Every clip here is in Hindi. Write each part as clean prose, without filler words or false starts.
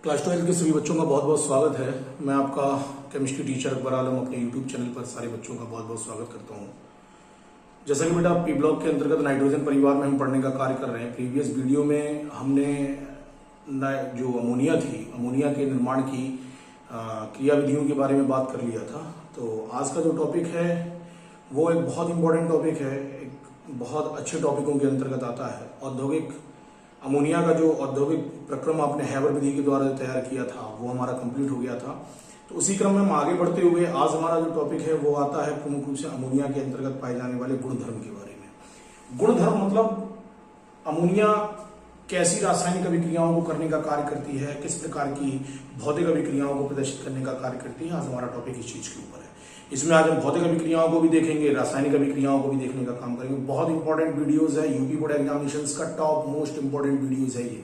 क्लास 12 के सभी बच्चों का बहुत बहुत स्वागत है। मैं आपका केमिस्ट्री टीचर अकबर आलम अपने यूट्यूब चैनल पर सारे बच्चों का बहुत बहुत स्वागत करता हूं। जैसा कि बेटा पी ब्लॉक के अंतर्गत नाइट्रोजन परिवार में हम पढ़ने का कार्य कर रहे हैं। प्रीवियस वीडियो में हमने जो अमोनिया थी, अमोनिया के निर्माण की क्रिया विधियों के बारे में बात कर लिया था। तो आज का जो टॉपिक है वो एक बहुत इंपॉर्टेंट टॉपिक है, एक बहुत अच्छे टॉपिकों के अंतर्गत आता है। औद्योगिक अमोनिया का जो औद्योगिक प्रक्रम आपने हैबर विधि के द्वारा तैयार किया था वो हमारा कंप्लीट हो गया था। तो उसी क्रम में हम आगे बढ़ते हुए आज हमारा जो टॉपिक है वो आता है प्रमुख रूप से अमोनिया के अंतर्गत पाए जाने वाले गुणधर्म के बारे में। गुणधर्म मतलब अमोनिया कैसी रासायनिक अभिक्रियाओं को करने का कार्य करती है, किस प्रकार की भौतिक अभिक्रियाओं को प्रदर्शित करने का कार्य करती है। आज हमारा टॉपिक इस चीज के ऊपर है। इसमें आज हम भौतिक अभिक्रियाओं को भी देखेंगे, रासायनिक अभिक्रियाओं को भी देखने का काम करेंगे। बहुत इंपॉर्टेंट वीडियोस है, यूपी बोर्ड एग्जामिनेशंस का टॉप मोस्ट इंपॉर्टेंट वीडियोस है ये।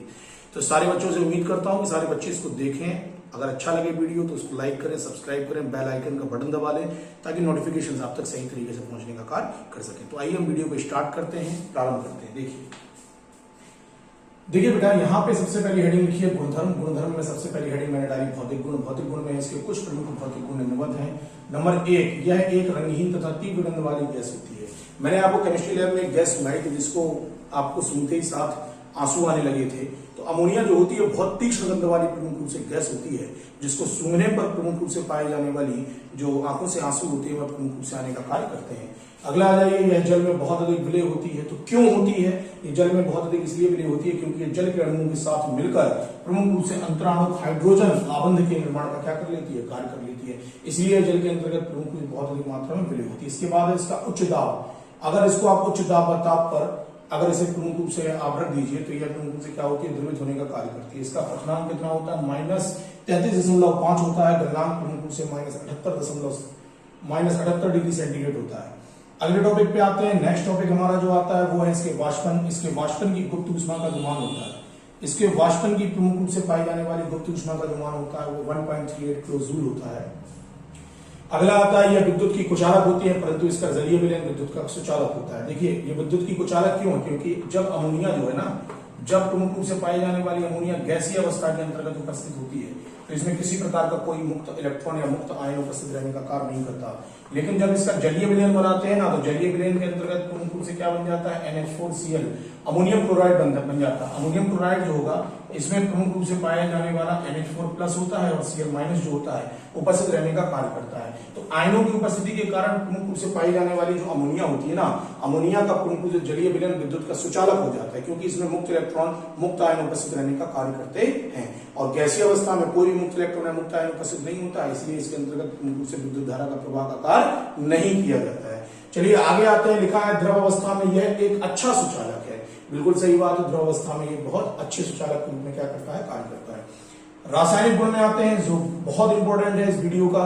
तो सारे बच्चों से उम्मीद करता हूं कि सारे बच्चे इसको देखें। अगर अच्छा लगे वीडियो तो उसको लाइक करें, सब्सक्राइब करें, बेल आइकन का बटन दबा लें ताकि नोटिफिकेशन आप तक सही तरीके से पहुंचने का कार्य कर सकें। तो आइए हम वीडियो को स्टार्ट करते हैं, प्रारंभ करते हैं। देखिए बेटा, यहाँ पे सबसे पहली हेडिंग लिखी है गुणधर्म। गुणधर्म में सबसे पहली हेडिंग मैंने डाली भौतिक गुण। भौतिक गुण में इसके कुछ प्रमुख भौतिक गुण निम्नवत हैं। नंबर 1, यह एक रंगहीन तथा तीव्र गंध वाली गैस होती है। मैंने आपको केमिस्ट्री लैब में एक गैस सुनाई थी जिसको आपको सुनते ही साथ आंसू आने लगे थे। तो अमोनिया जो होती है बहुत तीक्ष्ण गंध वाली प्रमुख रूप से गैस होती है, जिसको सूंघने पर प्रमुख रूप से पाए जाने वाली जो आंखों से आंसू होते हैं वह प्रमुख रूप से आने का कार्य करते हैं। अगला आ जाइए, यह जल में बहुत अधिक विलय होती है। तो क्यों होती है ये जल में बहुत अधिक? इसलिए विलय होती है क्योंकि ये जल के अणुओं के साथ मिलकर प्रमुख रूप से अंतराणु हाइड्रोजन आबंध के निर्माण का क्या कर लेती है, कार्य कर लेती है। इसलिए जल के अंतर्गत प्रमुख रूप से बहुत अधिक मात्रा में विलय होती है। इसके बाद है इसका उच्च दाब। अगर इसको आप उच्च दाब पर अगर इसे प्रमुख रूप से आप रख दीजिए तो यह प्रमुख रूप से क्या होती है, द्रवित होने का कार्य करती है। इसका पठनांक कितना होता है, -33.5 होता है। गलनांक प्रमुख रूप से -78 डिग्री सेंटीग्रेड होता है। अगले टॉपिक पे आते हैं। नेक्स्ट टॉपिक हमारा जो आता है वो है इसके वाष्पन। इसके वाष्पन की गुप्त ऊष्मा का जो मान होता है, इसके वाष्पन की प्रमुख रूप से पाई जाने वाली गुप्त ऊष्मा का जो मान होता है वो 1.38 किलोजूल होता है। अगला आता है यह विद्युत की कुचालक होती है, परंतु इसका जलीय विलयन विद्युत का सुचालक होता है। देखिए ये विद्युत की कुचालक क्यों है, क्योंकि जब अमोनिया जो है ना, जब प्रमुख रूप से पाई जाने वाली अमोनिया गैसीय अवस्था के अंतर्गत उपस्थित होती है तो इसमें किसी प्रकार का कोई मुक्त इलेक्ट्रॉन या मुक्त आयन उपस्थित रहने का कार्य नहीं करता। लेकिन जब इसका जलीय विलयन बनाते हैं ना, तो जलीय विलयन के अंतर्गत प्रमुख रूप से क्या बन जाता है, NH4Cl अमोनियम क्लोराइड बन जाता है। अमोनियम क्लोराइड जो होगा इसमें प्रमुख रूप से पाया जाने वाला NH4+ होता है और Cl- जो होता है उपस्थित रहने का कार्य करता है। तो आयनों की उपस्थिति के कारण प्रमुख रूप से पाई जाने वाली जो अमोनिया होती है ना, अमोनिया का प्रमुख रूप से जलीय विलयन विद्युत का सुचालक हो जाता है, क्योंकि इसमें मुक्त इलेक्ट्रॉन मुक्त आयन उपस्थित रहने का कार्य करते हैं। और गैसीय अवस्था में कोई भी मुक्त इलेक्ट्रॉन या मुक्त आयन उपस्थित नहीं होता है, इसलिए इसके अंतर्गत प्रमुख रूप से विद्युत धारा का प्रवाह का कार्य नहीं किया जाता है। चलिए आगे आते हैं। लिखा है द्रव अवस्था में यह एक अच्छा सुचालक है। बिल्कुल सही बात है, द्रव अवस्था में ये बहुत अच्छे सुचालक के रूप में क्या करता है, कार्य करता है। रासायनिक गुण में आते हैं जो बहुत इंपॉर्टेंट है इस वीडियो का।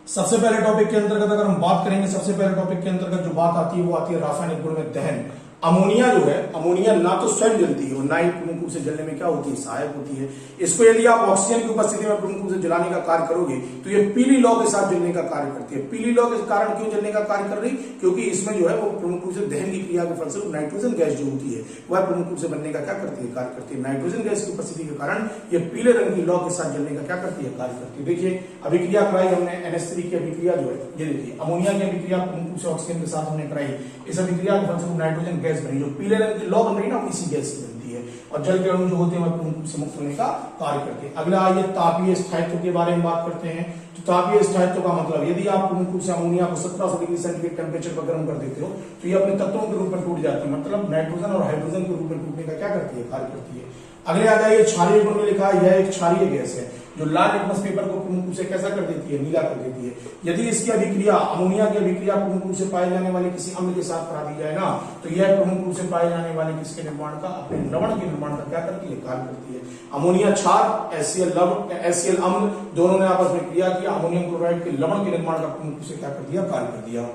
सबसे पहले टॉपिक के अंतर्गत अगर हम बात करेंगे, सबसे पहले टॉपिक के अंतर्गत जो बात आती है वो आती है रासायनिक गुण में दहन। अमोनिया जो है, अमोनिया ना तो स्वयं जलती है और ना ही प्रमुख रूप से जलने में क्या होती है, सहायक होती है। इसको यदि आप ऑक्सीजन की उपस्थिति में प्रमुख रूप से जलाने का कार्य करोगे तो ये पीली लौ के साथ जलने का कार्य करती है। पीली लौ के कारण क्यों जलने का कार्य कर रही, क्योंकि इसमें जो है वो प्रमुख रूप से दहन की क्रिया के फलस्वरूप नाइट्रोजन गैस जो होती है वह प्रमुख रूप से बनने का क्या करती है, कार्य करती है। नाइट्रोजन गैस की उपस्थिति के कारण ये पीले रंग की लौ के साथ जलने का क्या करती है, कार्य करती है। देखिए अभिक्रिया कराई हमने NH3 की अभिक्रिया जो है, ये देखिए अमोनिया की अभिक्रिया प्रमुख रूप से ऑक्सीजन के साथ हमने कराई। इस अभिक्रिया के फलस्वरूप नाइट्रोजन गैस बनी, जो पीले रंग की लौ बन रही ना इसी गैस से बनती है और जल के अणु जो होते हैं वह प्रमुख रूप से मुक्त होने का कार्य करते हैं। अगला आइए तापीय स्थायित्व के बारे में बात करते हैं। तो तापीय स्थायित्व का मतलब, यदि आप प्रमुख रूप से अमोनिया को 1700 डिग्री सेंटीग्रेड टेम्परेचर पर गर्म कर देते हो तो ये अपने तत्वों के रूप में टूट जाती है, मतलब नाइट्रोजन और हाइड्रोजन के रूप में टूटने का क्या करती है, कार्य करती है। अगले आ जाइए क्षारीय गुण में लिखा है यह एक क्षारीय गैस है जो लाल लिटमस पेपर को प्रमुख रूप से कैसा कर देती है, नीला कर देती है। यदि इसकी अभिक्रिया, अमोनिया की अभिक्रिया प्रमुख रूप से पाए जाने वाले किसी अम्ल के साथ करा दी जाए ना, तो यह प्रमुख रूप से पाए जाने वाले किसके निर्माण का, अपने लवण के निर्माण का क्या करती है, कार्य करती है। अमोनिया क्षार, HCl अम्ल दोनों ने आपस में क्रिया किया, अमोनियम क्लोराइड के लवण के निर्माण का प्रमुख रूप से क्या कर दिया, कार्य कर दिया।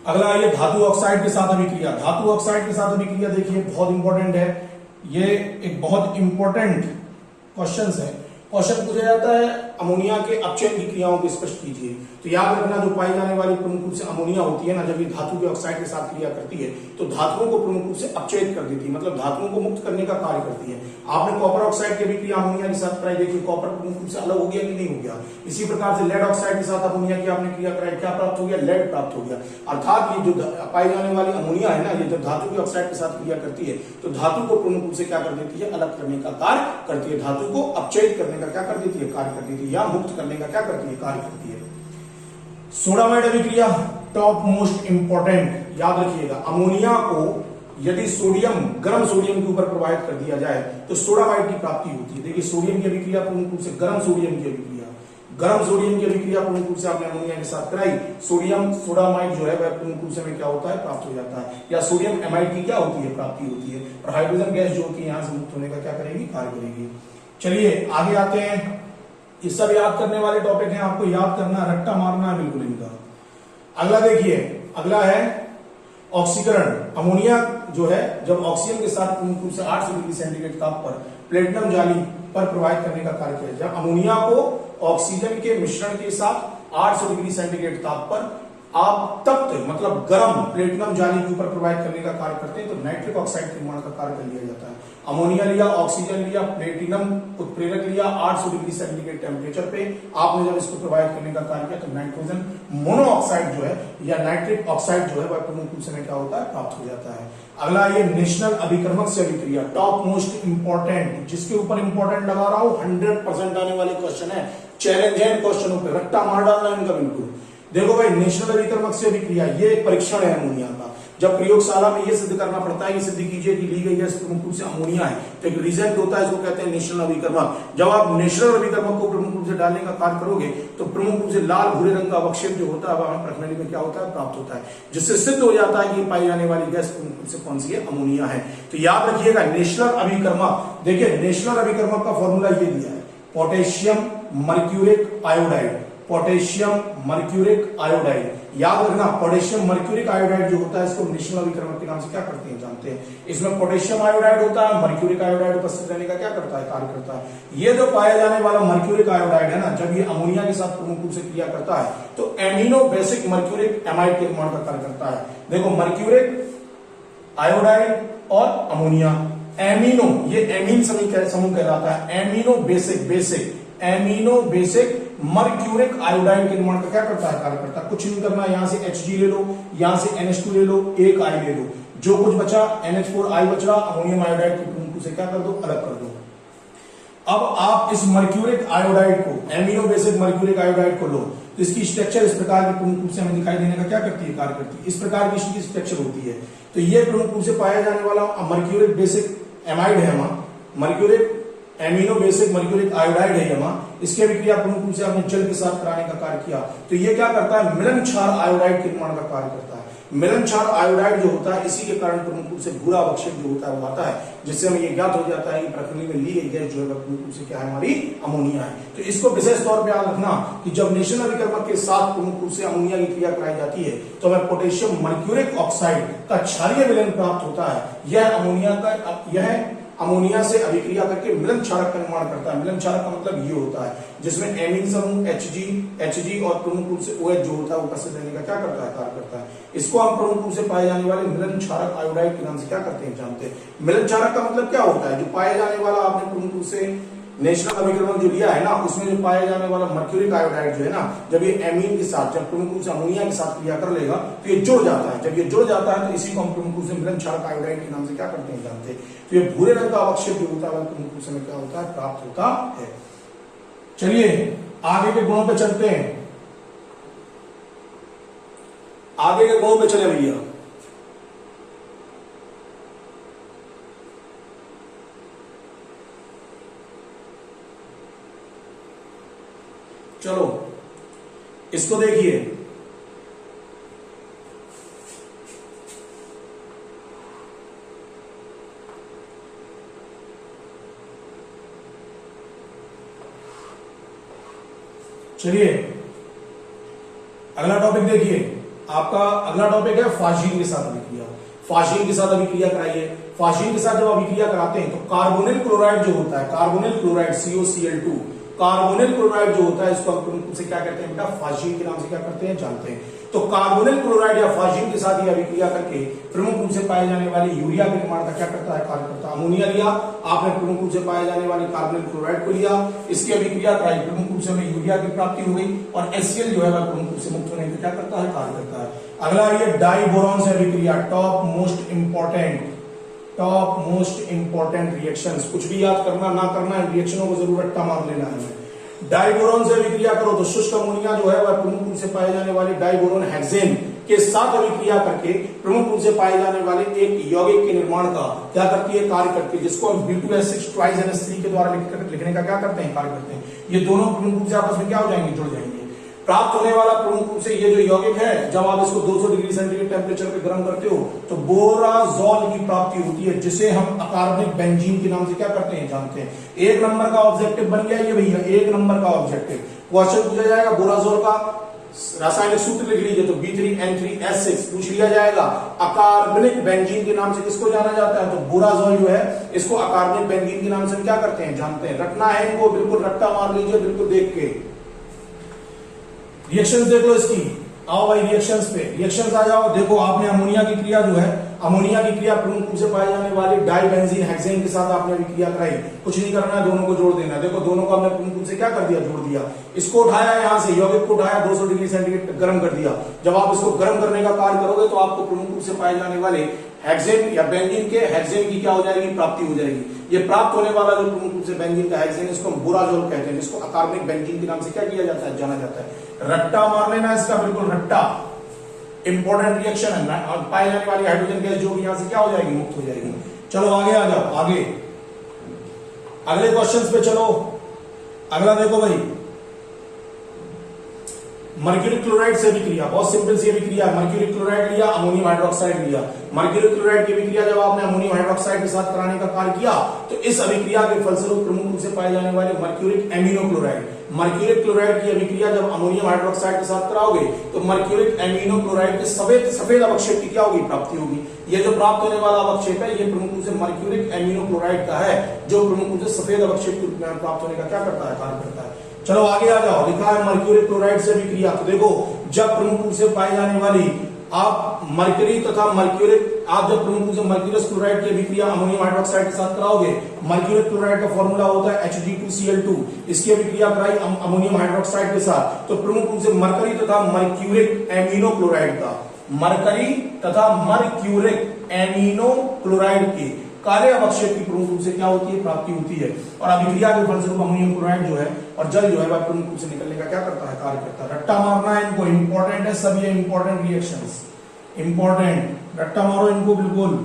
अगला ये धातु ऑक्साइड के साथ अभिक्रिया। धातु ऑक्साइड के साथ अभिक्रिया देखिए बहुत इंपॉर्टेंट है, ये एक बहुत इंपॉर्टेंट क्वेश्चन है। क्वेश्चन पूछा जाता है अमोनिया के अपचयन की क्रियाओं को स्पष्ट कीजिए। तो याद रखना जो पाई जाने वाली प्रमुख रूप से अमोनिया होती है ना, जब ये धातु के ऑक्साइड के साथ क्रिया करती है तो धातुओं को प्रमुख रूप से अपचयित कर देती है, मतलब धातुओं को मुक्त करने का कार्य करती है। आपने कॉपर ऑक्साइड की भी क्रिया अमोनिया के साथ कराई, देखिए कॉपर प्रमुख रूप से अलग हो गया कि नहीं हो गया। इसी प्रकार से लेड ऑक्साइड के साथ अमोनिया की आपने क्रिया कराई, क्या प्राप्त हो गया, लेड प्राप्त हो गया। अर्थात ये जो पाई जाने वाली अमोनिया है ना, ये जब धातु के ऑक्साइड के साथ क्रिया करती है तो धातु को प्रमुख रूप से क्या कर देती है, अलग करने का कार्य करती है, धातु को अपचयित करने का क्या कर देती है, कार्य कर देती है, या मुक्त करने का क्या करती है, कार्य करती है। सोडामाइड अभिक्रिया टॉप मोस्ट इंपॉर्टेंट, याद रखिएगा अमोनिया को यदि सोडियम, गर्म सोडियम के ऊपर प्रवाहित कर दिया जाए तो सोडामाइड की प्राप्ति होती है। देखिए सोडियम की अभिक्रिया प्रमुख रूप से गर्म सोडियम की अभिक्रिया, गर्म सोडियम की अभिक्रिया प्रमुख रूप से आपने अमोनिया के साथ कराई, सोडियम सोडामाइड जो है वह प्रमुख रूप से में क्या होता है, प्राप्त हो जाता है, या सोडियम एमाइड की क्या होती है, प्राप्ति होती है, और हाइड्रोजन गैस जो कि यहां से मुक्त होने का क्या करेगी, कार्य करेगी। चलिए आगे आते हैं, ये सब याद करने वाले टॉपिक हैं, आपको याद करना, रट्टा मारना है बिल्कुल इनका। अगला देखिए, अगला है ऑक्सीकरण। अमोनिया जो है जब ऑक्सीजन के साथ प्रमुख रूप से 800 डिग्री सेंटीग्रेड ताप पर प्लेटिनम जाली पर प्रवाहित करने का कार्य किया। जब अमोनिया को ऑक्सीजन के मिश्रण के साथ 800 डिग्री सेंटीग्रेड ताप पर आप तप्त मतलब गर्म प्लेटिनम जाली के ऊपर प्रवाहित करने का कार्य करते हैं तो नाइट्रिक ऑक्साइड के निर्माण का कार्य कर लिया जाता है। अमोनिया लिया, ऑक्सीजन लिया, प्लेटिनम उत्प्रेरक लिया, 800 डिग्री सेंटीग्रेड टेम्परेचर पे आपने जब इसको प्रवाहित करने का कार्य किया तो नाइट्रोजन मोनोऑक्साइड जो है या नाइट्रिक ऑक्साइड जो है वह प्रमुख रूप से क्या होता है, प्राप्त हो जाता है। अगला ये नेशनल अभिकर्मक से अभिक्रिया, टॉप मोस्ट इंपॉर्टेंट, जिसके ऊपर इंपॉर्टेंट लगा रहा हूं, 100% आने वाले क्वेश्चन है, चैलेंज है क्वेश्चनों पे, रट्टा मार डालना इनका बिल्कुल। देखो भाई नेशनल अभिकर्मक से अभिक्रिया, ये एक परीक्षण है अमोनिया का। जब प्रयोगशाला में ये सिद्ध करना पड़ता है, ये सिद्ध कीजिए कि ली गई गैस प्रमुख रूप से अमोनिया है, तो एक रिजल्ट होता है, इसको कहते हैं नेशनल अभिकर्मक। जब आप नेशनल अभिकर्मक को प्रमुख रूप से डालने का कार्य करोगे तो प्रमुख रूप से लाल भूरे रंग का अवक्षेप जो होता है वह प्रणाली में क्या होता है, प्राप्त होता है, जिससे सिद्ध हो जाता है कि पाई जाने वाली गैस प्रमुख रूप से कौन सी है, अमोनिया है। तो याद रखिएगा नेशनल अभिकर्मक, देखिए नेशनल अभिकर्मक का फॉर्मूला ये दिया है, potassium mercuric iodide, potassium mercuric iodide. याद रखना पोटेशियम मर्क्यूरिक आयोडाइड जो होता है इसको नेशनल अभिकर्मक के नाम से क्या करते हैं, जानते हैं। इसमें पोटेशियम आयोडाइड होता है, मर्क्यूरिक आयोडाइड उपस्थित रहने का क्या करता है, कार्य करता है। ये जो पाया जाने वाला मर्क्यूरिक आयोडाइड है ना, जब ये अमोनिया के साथ प्रमुख रूप से क्रिया करता है तो एमिनो बेसिक मर्क्यूरिक एमाइड के निर्माण का कार्य करता है। देखो मर्क्यूरिक आयोडाइड और अमोनिया, एमिनो, ये एमीन समूह कहलाता है, एमिनो बेसिक मर्क्यूरिक आयोडाइड के निर्माण का क्या करता है, कार्य करता है। कुछ नहीं करना, यहां से Hg ले लो, यहां से NH2 ले लो, एक I ले लो, जो कुछ बचा NH4I बच रहा, अमोनियम आयोडाइड के प्रमुख से क्या कर दो, अलग कर दो। अब आप इस मर्क्यूरिक आयोडाइड को, एमिनो बेसिक मर्क्यूरिक आयोडाइड को लो, तो इसकी स्ट्रक्चर इस प्रकार की प्रमुख रूप से हमें दिखाई देने का क्या करती है, कार्य करती है। इस प्रकार की इसकी स्ट्रक्चर होती है। तो ये प्रमुख रूप से पाया जाने वाला मर्क्यूरिक बेसिक एमाइड है, mercuric amino basic mercuric iodide है यहां, इसकी अभिक्रिया प्रमुख रूप से आपने जल के साथ कराने का कार्य किया तो ये क्या करता है, मिलन क्षार आयोडाइड के निर्माण का कार्य करता है। मिलन क्षार आयोडाइड जो होता है इसी के कारण प्रमुख रूप से भूरा अवक्षेप जो होता है वो आता है, जिससे हमें ये ज्ञात हो जाता है कि प्रकृति में ली गई गैस जो है प्रमुख रूप से क्या है, हमारी अमोनिया है। तो इसको विशेष तौर पर याद रखना कि जब नेशनल अभिकर्मक के साथ प्रमुख रूप से अमोनिया की क्रिया कराई जाती है तो हमें पोटेशियम मर्क्यूरिक ऑक्साइड का क्षारीय विलयन प्राप्त होता है। यह अमोनिया से अभिक्रिया करके मिलन क्षारक का निर्माण करता है। मिलन क्षारक का मतलब ये होता है जिसमें एमीन समूह Hg और प्रमुख रूप से OH जो होता है उपस्थित रहने का क्या करता है, कार्य करता है। इसको हम प्रमुख रूप से पाए जाने वाले मिलन क्षारक आयोडाइड के नाम से क्या करते हैं, जानते हैं। मिलन क्षारक का मतलब क्या होता है, जो पाए जाने वाला आपने प्रमुख रूप से नेशनल अभिकर्मक जो लिया है ना, उसमें जो पाया जाने वाला मर्क्यूरिक आयोडाइड जो है ना, जब ये एमीन के साथ, जब प्रमुख रूप से अमोनिया के साथ क्रिया कर लेगा तो ये जुड़ जाता है। जब ये जुड़ जाता है तो इसी को हम प्रमुख रूप से मिलन क्षारक आयोडाइड के नाम से क्या करते हैं, जानते हैं। तो ये भूरे रंग का अवक्षेप जो होता है प्रमुख रूप से क्या होता है, प्राप्त होता है। चलिए आगे के गुणों पे चलते हैं, आगे के गुणों पे चले भैया। चलो इसको देखिए, चलिए अगला टॉपिक देखिए। आपका अगला टॉपिक है फाशीन के साथ अभिक्रिया। फाशीन के साथ अभिक्रिया कराइए। फाशीन के साथ जब अभिक्रिया कराते हैं तो कार्बोनिल क्लोराइड जो होता है, carbonyl chloride COCl2 carbonyl chloride जो होता है इसको हम प्रमुख रूप से क्या कहते हैं बेटा, फास्जीन के नाम से क्या करते हैं, जानते हैं। तो कार्बोनिल क्लोराइड या फास्जीन के साथ यह अभिक्रिया करके प्रमुख रूप से पाए जाने वाले यूरिया के निर्माण का क्या करता है, कार्य करता है। अमोनिया लिया आपने, प्रमुख रूप से पाए जाने वाले कार्बोनिल क्लोराइड को लिया, इसकी अभिक्रिया कराई, प्रमुख रूप से हमें यूरिया की प्राप्ति हो गई और HCl जो है वह प्रमुख रूप से मुक्त होने का क्या करता है, कार्य करता है। अगला ये डाइबोरॉन से अभिक्रिया, टॉप मोस्ट इंपॉर्टेंट रिएक्शंस। कुछ भी याद करना ना करना, इन रिएक्शनों को जरूर रट्टा मार लेना है। डाइबोरॉन से अभिक्रिया करो तो शुष्क अमोनिया जो है वह प्रमुख रूप से पाए जाने वाले डाइबोरॉन हेक्सेन के साथ अभिक्रिया करके प्रमुख रूप से पाए जाने वाले एक यौगिक के निर्माण का क्या करती है, कार्य करती है, जिसको हम B2S6 ट्वाइस NH3 के द्वारा लिखने का क्या करते हैं, कार्य करते हैं। ये दोनों प्रमुख रूप से आपस में क्या हो जाएंगे, जुड़ जाएंगे। प्राप्त होने वाला प्रमुख रूप से ये जो यौगिक है, जब आप इसको 200 डिग्री सेंटीग्रेड टेम्परेचर पे गर्म करते हो तो बोराजोल की प्राप्ति होती है, जिसे हम अकार्बनिक बेंजीन के नाम से क्या करते हैं, जानते हैं। एक नंबर का ऑब्जेक्टिव बन गया ये भैया, एक नंबर का ऑब्जेक्टिव क्वेश्चन पूछा जाएगा। बोराजोल का रासायनिक सूत्र लिख लीजिए तो B3N3S6 पूछ लिया जाएगा। अकार्बनिक बेंजीन के नाम से किसको जाना जाता है, तो बोराजोल जो है इसको अकार्बनिक बेंजीन के नाम से क्या करते हैं, जानते हैं। रखना है इनको, बिल्कुल रट्टा मार लीजिए, बिल्कुल देख के। रिएक्शंस देख लो इसकी, आओ भाई रिएक्शंस पे, रिएक्शंस आ जाओ। देखो आपने अमोनिया की क्रिया जो है, अमोनिया की क्रिया प्रमुख रूप से पाए जाने वाले डाइबेंजीन हेक्सेन के साथ आपने अभिक्रिया कराई। कुछ नहीं करना है, दोनों को जोड़ देना है। देखो दोनों को हमने प्रमुख रूप से क्या कर दिया, जोड़ दिया। इसको उठाया यहां से, यौगिक को उठाया, 200 डिग्री सेंटीग्रेड गर्म कर दिया। जब आप इसको गर्म करने का कार्य करोगे तो आपको प्रमुख रूप से पाए जाने वाले हेक्सेन या बेंजीन के हेक्सेन की क्या हो जाएगी, प्राप्ति हो जाएगी। ये प्राप्त होने वाला जो प्रमुख रूप से बेंजीन का हेक्सेन, इसको हम बोराजोल कहते हैं, जिसको अकार्बनिक बेंजीन के नाम से क्या किया जाता है, जाना जाता है। रट्टा मार लेना इसका, बिल्कुल रट्टा। इंपॉर्टेंट रिएक्शन है और पाए जाने वाली हाइड्रोजन गैस जो भी यहां से क्या हो जाएगी, मुक्त हो जाएगी। चलो आगे आ जाओ, आगे अगले क्वेश्चंस पे चलो। अगला देखो भाई, मर्क्यूरी क्लोराइड से अभिक्रिया, बहुत सिंपल सी अभिक्रिया। मर्क्यूरी क्लोराइड लिया, अमोनियम हाइड्रोक्साइड लिया। मर्क्यूरी क्लोराइड की अभिक्रिया जब आपने अमोनियम हाइड्रोक्साइड के साथ कराने का कार्य किया तो इस अभिक्रिया के फलस्वरूप प्रमुख रूप से पाए जाने वाले mercuric amino chloride, mercuric chloride की अभिक्रिया जब अमोनियम हाइड्रोक्साइड के साथ कराओगे तो मर्क्यूरिक एमिनो क्लोराइड के सफेद अवक्षेप की क्या होगी, प्राप्ति होगी। ये जो प्राप्त होने वाला अवक्षेप है ये प्रमुख रूप से मर्क्यूरिक एमिनो क्लोराइड का है, जो प्रमुख रूप से सफेद अवक्षेप के रूप में प्राप्त होने का क्या करता है, कार्य करता है। चलो आगे आ जाओ, लिखा है मर्क्यूरिक क्लोराइड से अभिक्रिया। तो देखो जब प्रमुख रूप से पाई जाने वाली आप मर्क्यूरी तथा मर्क्यूरिक, आप जब प्रमुख रूप से मर्क्यूरस क्लोराइड की अभिक्रिया अमोनियम हाइड्रोक्साइड के साथ कराओगे, मर्क्यूरिक क्लोराइड का फॉर्मूला होता है Hg2Cl2। इसकी अभिक्रिया कराई अमोनियम हाइड्रोक्साइड के साथ तो प्रमुख रूप से मरकरी तथा मर्क्यूरिक एमिनो क्लोराइड का, मरकरी तथा मर्क्यूरिक एमिनो क्लोराइड के काले अवक्षेप की प्रमुख रूप से क्या होती है, प्राप्ति होती है। और अभिक्रिया के फलस्वरूप अमोनियम क्लोराइड जो है और जल जो है वह प्रमुख रूप से निकलने का क्या करता है, कार्य करता है। रट्टा मारना है इनको, इंपॉर्टेंट है सब ये इंपॉर्टेंट रिएक्शंस, इंपॉर्टेंट, रट्टा मारो इनको बिल्कुल।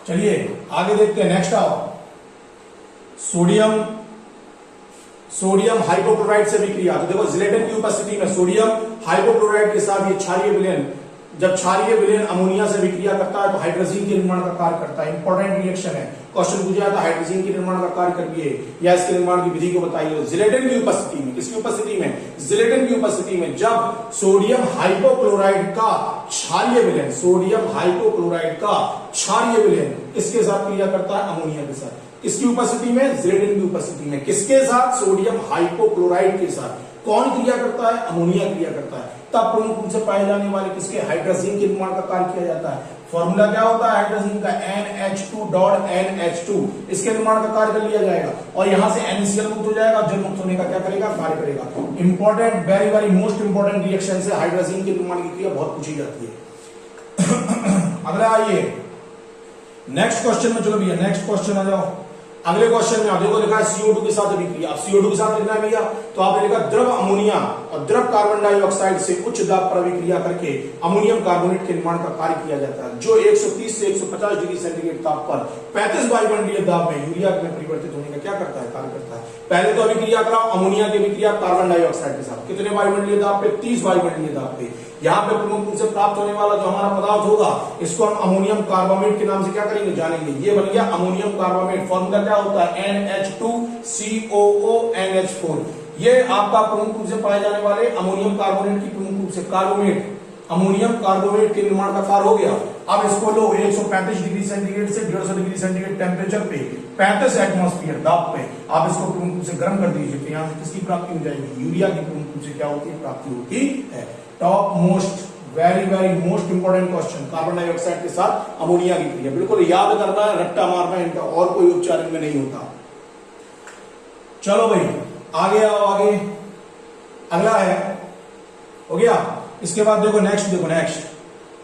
चलिए आगे देखते हैं, नेक्स्ट आओ। सोडियम हाइपोक्लोराइड से अभिक्रिया। तो देखो जिलेटिन की उपस्थिति में सोडियम हाइपोक्लोराइड के साथ ये क्षारीय विलयन, जब क्षारीय विलयन अमोनिया से अभिक्रिया करता है तो हाइड्रोजन के निर्माण का कार्य करता है। इंपॉर्टेंट रिएक्शन है, क्वेश्चन पूछा था हाइड्रोजन के निर्माण का कार्य करिए या इसके निर्माण की विधि को बताइए। जिलेटिन की उपस्थिति में, किसकी उपस्थिति में, जिलेटिन की उपस्थिति में जब सोडियम हाइपोक्लोराइड का क्षारीय विलयन, सोडियम हाइपोक्लोराइड का क्षारीय विलयन किसके साथ क्रिया करता है, अमोनिया के साथ। किसकी उपस्थिति में, जिलेटिन की उपस्थिति में। किसके साथ, सोडियम हाइपोक्लोराइड के साथ। कौन क्रिया करता है, अमोनिया क्रिया करता है। तब प्रमुख रूप से पाए जाने वाले किसके, हाइड्रोजन के निर्माण का कार्य किया जाता है। फॉर्मूला क्या होता है हाइड्रोजन का, NH2.NH2। इसके निर्माण का कार्य कर लिया जाएगा और यहां से NaCl मुक्त हो जाएगा, जल मुक्त होने का क्या करेगा, कार्य करेगा। Important, very very most important reaction से हाइड्रोजन के निर्माण की क्रिया बहुत पूछी जाती है। अगला आइए नेक्स्ट क्वेश्चन में, चलो भैया नेक्स्ट क्वेश्चन आ जाओ। अगले क्वेश्चन में आप देखो लिखा है CO2 के साथ अभिक्रिया। अब CO2 के साथ लिखना है भैया, तो आपने लिखा द्रव अमोनिया और द्रव कार्बन डाइऑक्साइड से उच्च दाब पर अभिक्रिया करके अमोनियम कार्बोनेट के निर्माण का कार्य किया जाता है, जो 130 से 150 डिग्री सेंटीग्रेड ताप पर 35 वायुमंडलीय दाब में यूरिया में परिवर्तित होने का क्या करता है, कार्य करता है। पहले तो अभिक्रिया कराओ, अमोनिया की अभिक्रिया कार्बन डाइऑक्साइड के साथ, कितने वायुमंडलीय दाब पे, 30 वायुमंडलीय दाब पे। यहाँ पे प्रमुख रूप से प्राप्त होने वाला जो हमारा पदार्थ होगा इसको हम अमोनियम कार्बामेट के नाम से क्या करेंगे, जानेंगे। ये बन गया अमोनियम कार्बामेट। फॉर्मूला क्या होता है, NH2COONH4। ये आपका प्रमुख रूप से पाए जाने वाले अमोनियम कार्बोनेट की प्रमुख रूप से कार्बोमेट, अमोनियम कार्बोनेट के निर्माण का कार्य हो गया। अब इसको लो 135 डिग्री सेंटीग्रेड से 150 डिग्री सेंटीग्रेड टेम्परेचर पे 35 एटमॉस्फेयर दाब पे आप इसको प्रमुख रूप से गर्म कर दीजिए तो यहां से किसकी प्राप्ति हो जाएगी, यूरिया की प्रमुख रूप से क्या होती है, प्राप्ति होती है। Top most very most important question, carbon dioxide के साथ अमोनिया की क्रिया, बिल्कुल याद करना है, रट्टा मारना है, इनका और कोई उच्चारण में नहीं होता। चलो भाई आगे आओ, आगे अगला है, हो गया। इसके बाद देखो नेक्स्ट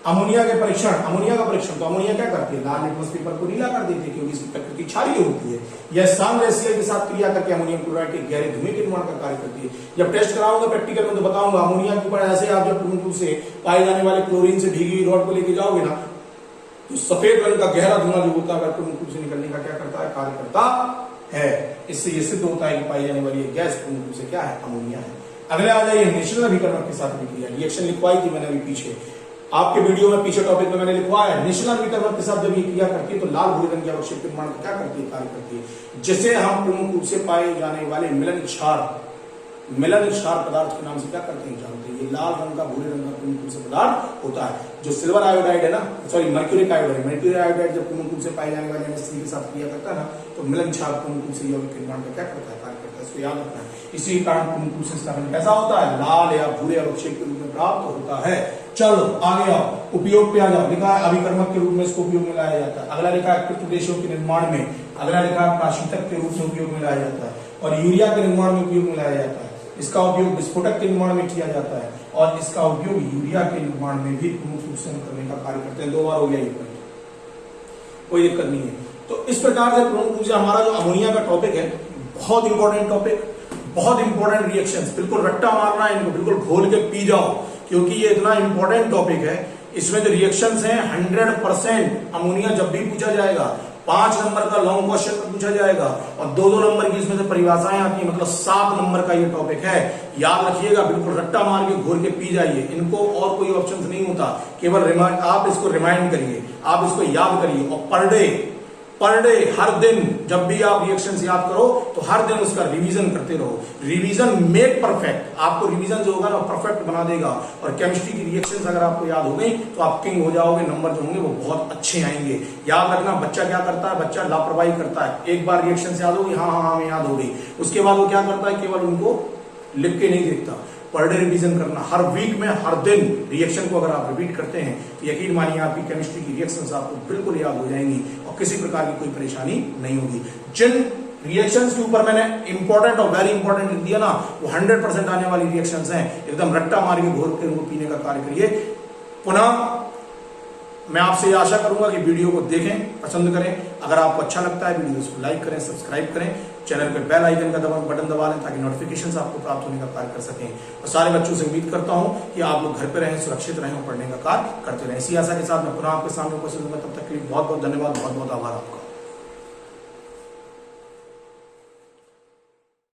अमोनिया के परीक्षण, अमोनिया का परीक्षण। तो अमोनिया क्या करती है, लाल लिटमस पेपर को नीला कर देती है क्योंकि इसकी प्रकृति क्षारीय होती है। यह शांत एसिड के साथ क्रिया करके अमोनियम क्लोराइड के गहरे धुएं के निर्माण का कार्य करती है। जब टेस्ट कराऊंगा प्रैक्टिकल में तो बताऊंगा अमोनिया के ऊपर ऐसे आप जब प्रमुख रूप से पाए जाने वाले क्लोरीन से भीगी हुई रॉड को लेके जाओगे ना तो सफेद रंग का गहरा धुआं जो होता है प्रमुख रूप से निकलने का क्या करता है, कार्य करता है। इससे यह सिद्ध होता है कि पाई जाने वाली गैस प्रमुख रूप से क्या है, अमोनिया है। अगले आ जाइए नेशनल अभिकर्मक के साथ क्रिया। रिएक्शन लिखवाई थी मैंने अभी पीछे आपके वीडियो में, पीछे टॉपिक में मैंने लिखवाया है। निश्चल अभिकर्मक के साथ जब ये क्रिया करती है तो लाल भूरे रंग के अवक्षेप के निर्माण क्या करती है, कार्य करती है। जिसे हम प्रमुख रूप से पाए जाने वाले मिलन क्षार पदार्थ के नाम से क्या करते हैं, जानते हैं। ये लाल रंग का भूरे रंग का प्रमुख रूप से पदार्थ होता है। जो सिल्वर आयोडाइड है ना, सॉरी मर्क्यूरिक आयोडाइड जब प्रमुख रूप से पाए जाने वाले NH3 के साथ क्रिया करता है ना तो मिलन क्षार प्रमुख रूप से यौगिक के निर्माण का क्या करता है, कार्य करता है। इसको याद रखना है। इसी कारण प्रमुख रूप से इसका रंग कैसा होता है, लाल या भूरे अवक्षेप के रूप में प्राप्त होता है। चलो आगे आओ, उपयोग पे आ जाओ। लिखा है अभिकर्मक के रूप में इसको उपयोग में लाया जाता है। अगला लिखा है कृतदेशों के निर्माण में, अगला लिखा है प्राशीतक के रूप में उपयोग में लाया जाता है, और यूरिया के निर्माण में उपयोग में लाया जाता है। इसका उपयोग विस्फोटक के निर्माण में किया जाता है और इसका उपयोग यूरिया के निर्माण में भी प्रमुख रूप से करने का कार्य करते हैं। 2 बार हो गया ये पॉइंट, कोई दिक्कत नहीं है। तो इस प्रकार से प्रमुख रूप से हमारा जो अमोनिया का टॉपिक है बहुत इंपॉर्टेंट टॉपिक, बहुत इंपॉर्टेंट रिएक्शंस, बिल्कुल रट्टा मारना है इनको, बिल्कुल घोल के पी जाओ क्योंकि ये इतना इंपॉर्टेंट टॉपिक है। इसमें जो रिएक्शंस हैं 100% अमोनिया जब भी पूछा जाएगा 5 नंबर का लॉन्ग क्वेश्चन में पूछा जाएगा और 2-2 नंबर की इसमें से परिभाषाएं आती है, मतलब 7 नंबर का ये टॉपिक है। याद रखिएगा, बिल्कुल रट्टा मार के घोल के पी जाइए इनको, और कोई ऑप्शन नहीं होता। केवल आप इसको रिमाइंड करिए, आप इसको याद करिए और पर डे हर दिन जब भी आप रिएक्शंस याद करो तो हर दिन उसका रिवीजन करते रहो। रिवीजन मेक परफेक्ट, आपको रिवीजन जो होगा ना परफेक्ट बना देगा। और केमिस्ट्री की रिएक्शंस अगर आपको याद हो गई तो आप किंग हो जाओगे, नंबर जो होंगे वो बहुत अच्छे आएंगे। याद रखना, बच्चा क्या करता है, बच्चा लापरवाही करता है। एक बार रिएक्शंस याद होगी, हाँ हमें याद हो गई, उसके बाद वो क्या करता है, केवल उनको लिख के नहीं देखता। पर डे रिवीजन करना, हर वीक में हर दिन रिएक्शन को अगर आप रिपीट करते हैं तो यकीन मानिए आपकी केमिस्ट्री की रिएक्शंस आपको बिल्कुल याद हो जाएंगी और किसी प्रकार की कोई परेशानी नहीं होगी। जिन रिएक्शंस के ऊपर मैंने इंपॉर्टेंट और वेरी इंपॉर्टेंट लिख दिया ना वो 100% आने वाली रिएक्शंस हैं। एकदम रट्टा मार के घोल के उनको पीने का कार्य करिए। पुनः मैं आपसे आशा करूंगा कि वीडियो को देखें, पसंद करें। अगर आपको अच्छा लगता है वीडियो को लाइक करें, सब्सक्राइब करें, चैनल पे बेल आइकन का बटन दबा लें ताकि नोटिफिकेशंस आपको प्राप्त होने का कार्य कर सकें। और सारे बच्चों से उम्मीद करता हूं कि आप लोग घर पे रहें, सुरक्षित रहें और पढ़ने का कार्य करते रहें। इसी आशा के साथ मैं पुनः आपके सामने उपस्थित हूं। तब तक के लिए बहुत बहुत धन्यवाद, बहुत बहुत आभार आपका।